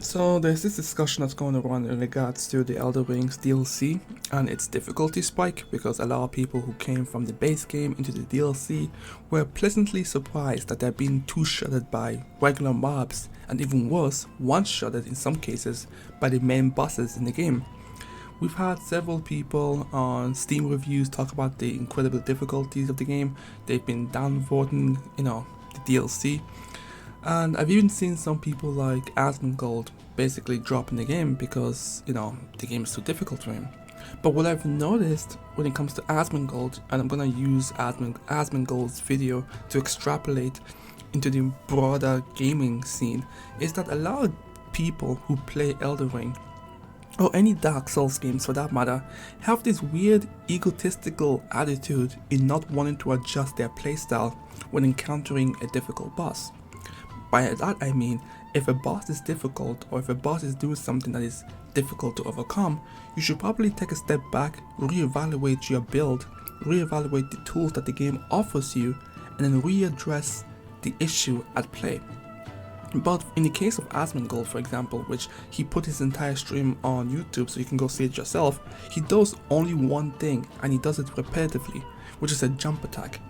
So there's this discussion that's going around in regards to the Elden Rings DLC and its difficulty spike, because a lot of people who came from the base game into the DLC were pleasantly surprised that they're being two-shotted by regular mobs, and even worse, one-shotted in some cases by the main bosses in the game. We've had several people on Steam reviews talk about the incredible difficulties of the game. They've been downvoting, the DLC. And I've even seen some people like Asmongold basically dropping the game because, the game is too difficult for him. But what I've noticed when it comes to Asmongold, and I'm gonna use Asmongold's video to extrapolate into the broader gaming scene, is that a lot of people who play Elden Ring, or any Dark Souls games for that matter, have this weird egotistical attitude in not wanting to adjust their playstyle when encountering a difficult boss. By that I mean, if a boss is difficult, or if a boss is doing something that is difficult to overcome, you should probably take a step back, reevaluate your build, reevaluate the tools that the game offers you, and then readdress the issue at play. But in the case of Asmongold, for example, which he put his entire stream on YouTube so you can go see it yourself, he does only one thing, and he does it repetitively, which is a jump attack.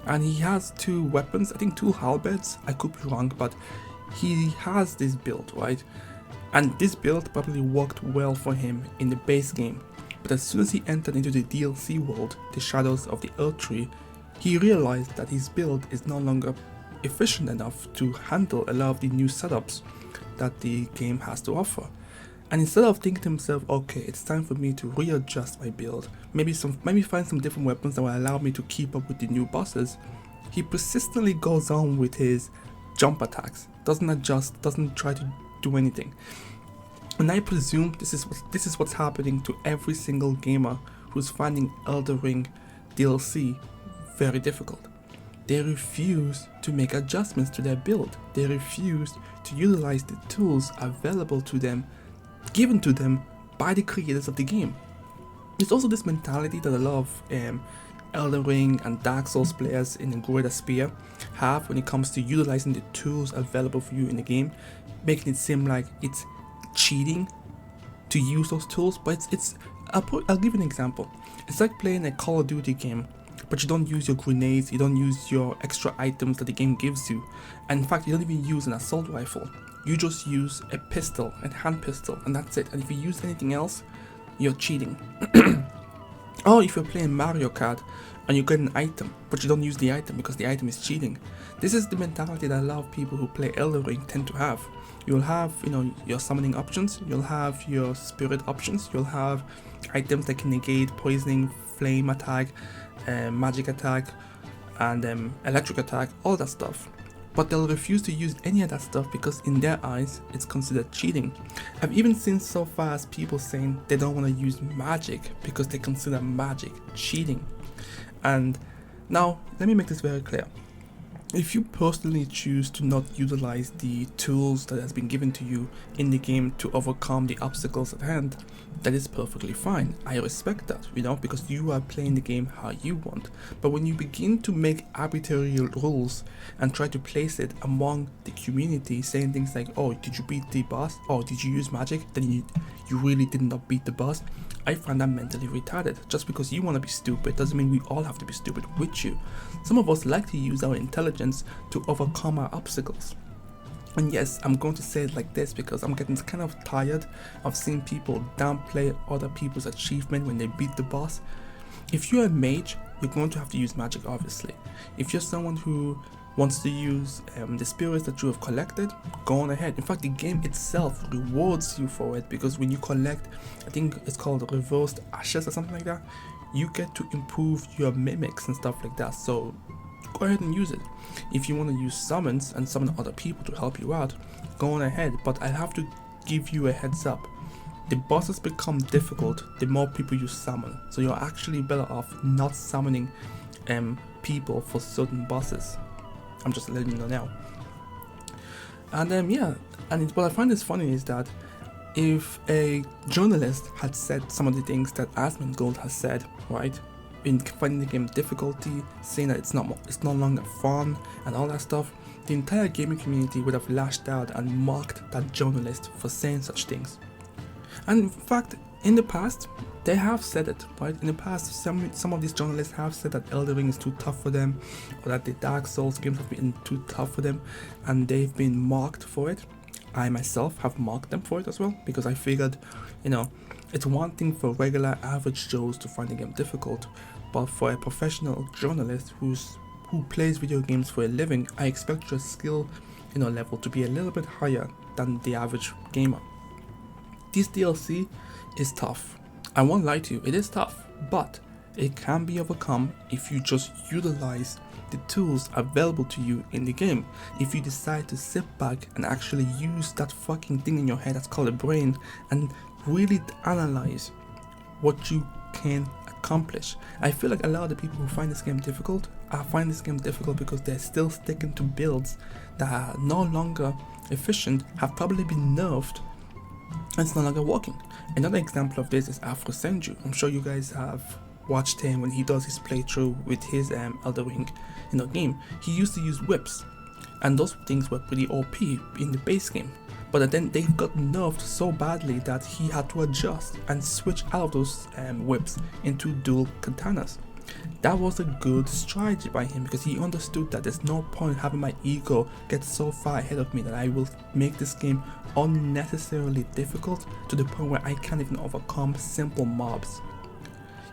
And he has two weapons, I think two halberds, I could be wrong, but he has this build, right? And this build probably worked well for him in the base game, but as soon as he entered into the DLC world, the Shadows of the Erdtree, he realized that his build is no longer efficient enough to handle a lot of the new setups that the game has to offer. And instead of thinking to himself, okay, it's time for me to readjust my build, maybe find some different weapons that will allow me to keep up with the new bosses, he persistently goes on with his jump attacks, doesn't adjust, doesn't try to do anything. And I presume this is what's happening to every single gamer who's finding Elden Ring DLC very difficult. They refuse to make adjustments to their build. They refuse to utilize the tools available to them, given to them by the creators of the game. There's also this mentality that a lot of Elden Ring and Dark Souls players in the greater sphere have when it comes to utilizing the tools available for you in the game, making it seem like it's cheating to use those tools. But I'll give you an example. It's like playing a Call of Duty game, but you don't use your grenades, you don't use your extra items that the game gives you, and in fact you don't even use an assault rifle. You just use a pistol, a hand pistol, and that's it. And if you use anything else, you're cheating. Or if you're playing Mario Kart and you get an item, but you don't use the item because the item is cheating. This is the mentality that a lot of people who play Elden Ring tend to have. You'll have, your summoning options, you'll have your spirit options, you'll have items that can negate poisoning, flame attack, magic attack, and electric attack, all that stuff. But they'll refuse to use any of that stuff because in their eyes it's considered cheating. I've even seen so far as people saying they don't want to use magic because they consider magic cheating. And now let me make this very clear. If you personally choose to not utilize the tools that has been given to you in the game to overcome the obstacles at hand, that is perfectly fine. I respect that, because you are playing the game how you want. But when you begin to make arbitrary rules and try to place it among the community, saying things like, oh, did you beat the boss? Oh, did you use magic? Then you really did not beat the boss. I find that mentally retarded. Just because you want to be stupid doesn't mean we all have to be stupid with you. Some of us like to use our intelligence to overcome our obstacles. And yes, I'm going to say it like this because I'm getting kind of tired of seeing people downplay other people's achievement when they beat the boss. If you're a mage, you're going to have to use magic, obviously. If you're someone who wants to use the spirits that you have collected, go on ahead. In fact, the game itself rewards you for it, because when you collect, I think it's called reversed ashes or something like that, you get to improve your mimics and stuff like that. So go ahead and use it. If you want to use summons and summon other people to help you out, go on ahead. But I have to give you a heads up. The bosses become difficult the more people you summon. So you're actually better off not summoning people for certain bosses. I'm just letting you know now. And what I find is funny is that if a journalist had said some of the things that Asmongold has said, right, in finding the game difficulty, saying that it's no longer fun and all that stuff, the entire gaming community would have lashed out and mocked that journalist for saying such things. And in fact, in the past, they have said it, right? In the past, some of these journalists have said that Elden Ring is too tough for them, or that the Dark Souls games have been too tough for them, and they've been mocked for it. I myself have mocked them for it as well, because I figured, it's one thing for regular average Joes to find the game difficult, but for a professional journalist who plays video games for a living, I expect your skill, level to be a little bit higher than the average gamer. This DLC is tough. I won't lie to you, it is tough, but it can be overcome if you just utilize the tools available to you in the game. If you decide to sit back and actually use that fucking thing in your head that's called a brain and really analyze what you can accomplish. I feel like a lot of the people who find this game difficult find this game difficult because they're still sticking to builds that are no longer efficient, have probably been nerfed, and it's no longer working. Another example of this is Afro Senju. I'm sure you guys have watched him when he does his playthrough with his Elden Ring game. He used to use whips, and those things were pretty OP in the base game, but then they got nerfed so badly that he had to adjust and switch out of those whips into dual katanas. That was a good strategy by him, because he understood that there's no point having my ego get so far ahead of me that I will make this game unnecessarily difficult to the point where I can't even overcome simple mobs.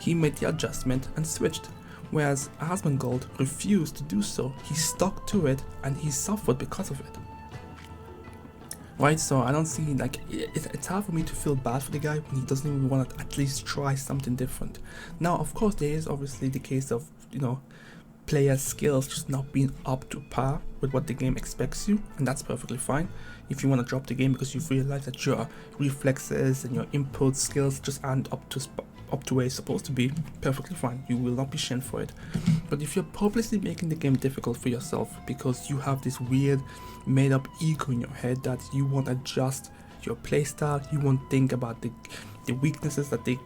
He made the adjustment and switched, whereas Asmongold refused to do so. He stuck to it and he suffered because of it. Right, so I don't see, it's hard for me to feel bad for the guy when he doesn't even want to at least try something different. Now, of course, there is obviously the case of, player skills just not being up to par with what the game expects you, and that's perfectly fine. If you want to drop the game because you've realized that your reflexes and your input skills just aren't up to where it's supposed to be, perfectly fine. You will not be shamed for it. But if you're purposely making the game difficult for yourself because you have this weird made up ego in your head that you won't adjust your playstyle, you won't think about the weaknesses that the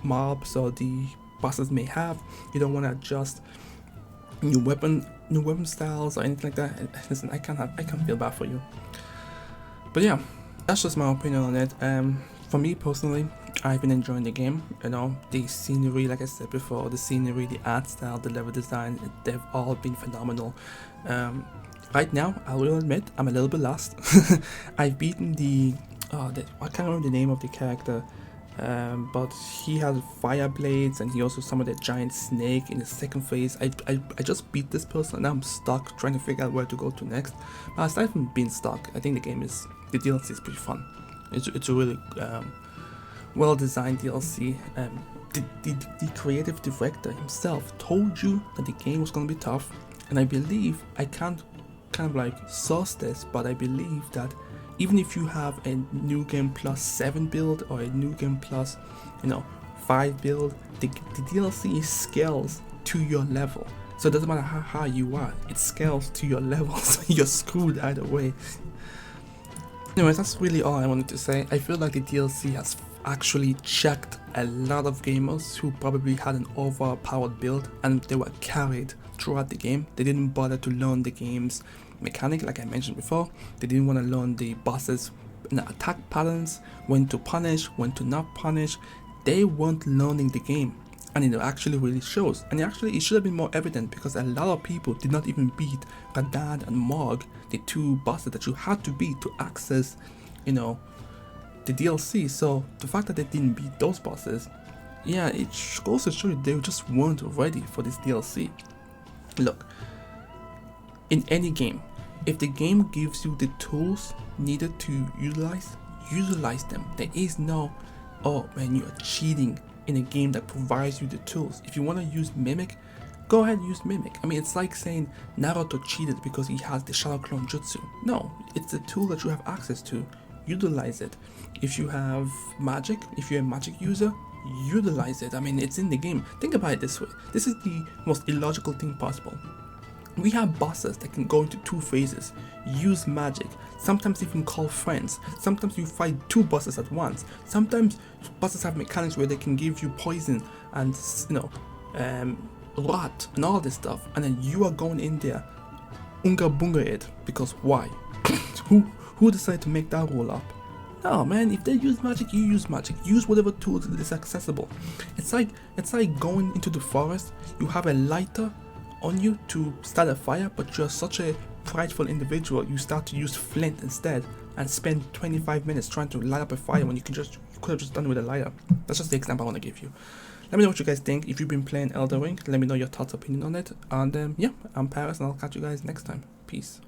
mobs or the bosses may have, you don't want to adjust new weapon styles or anything like that, listen, I can't feel bad for you. But yeah, that's just my opinion on it. For me personally, I've been enjoying the game. The scenery, like I said before, the scenery, the art style, the level design, they've all been phenomenal. Right now, I will admit, I'm a little bit lost. I've beaten I can't remember the name of the character, but he has fire blades and he also summoned a giant snake in the second phase. I just beat this person and now I'm stuck trying to figure out where to go to next. But aside from being stuck, I think the DLC is pretty fun. It's a really well designed DLC. The creative director himself told you that the game was going to be tough, and I believe, I can't kind of source this, but I believe that even if you have a New Game Plus 7 build or a New Game Plus 5 build, the DLC scales to your level. So it doesn't matter how high you are, it scales to your level, so you're screwed either way. Anyways, that's really all I wanted to say. I feel like the DLC has actually checked a lot of gamers who probably had an overpowered build and they were carried throughout the game. They didn't bother to learn the game's mechanic, like I mentioned before. They didn't want to learn the bosses' attack patterns, when to punish, when to not punish. They weren't learning the game, and it actually really shows. And it should have been more evident, because a lot of people did not even beat Radad and Morg, the two bosses that you had to beat to access the DLC. So the fact that they didn't beat those bosses, yeah, it goes to show you they just weren't ready for this DLC. Look, in any game, if the game gives you the tools needed to utilize them. There is no, oh man, you're cheating in a game that provides you the tools. If you want to use Mimic, go ahead and use Mimic. I mean, it's like saying Naruto cheated because he has the Shadow Clone Jutsu. No, it's a tool that you have access to. Utilize it. If you have magic, if you're a magic user, utilize it. I mean, it's in the game. Think about it this way. This is the most illogical thing possible. We have bosses that can go into 2 phases, use magic, sometimes even call friends, sometimes you fight 2 bosses at once, sometimes bosses have mechanics where they can give you poison and rot and all this stuff, and then you are going in there unga bunga it, because why? who decided to make that rule up? No man, if they use magic, you use magic. Use whatever tools is accessible. It's like going into the forest, you have a lighter on you to start a fire, but you're such a prideful individual, you start to use flint instead and spend 25 minutes trying to light up a fire when you could have just done it with a lighter. That's just the example I want to give you. Let me know what you guys think. If you've been playing Elden Ring, let me know your thoughts, opinion on it. And yeah, I'm Pyros, and I'll catch you guys next time. Peace.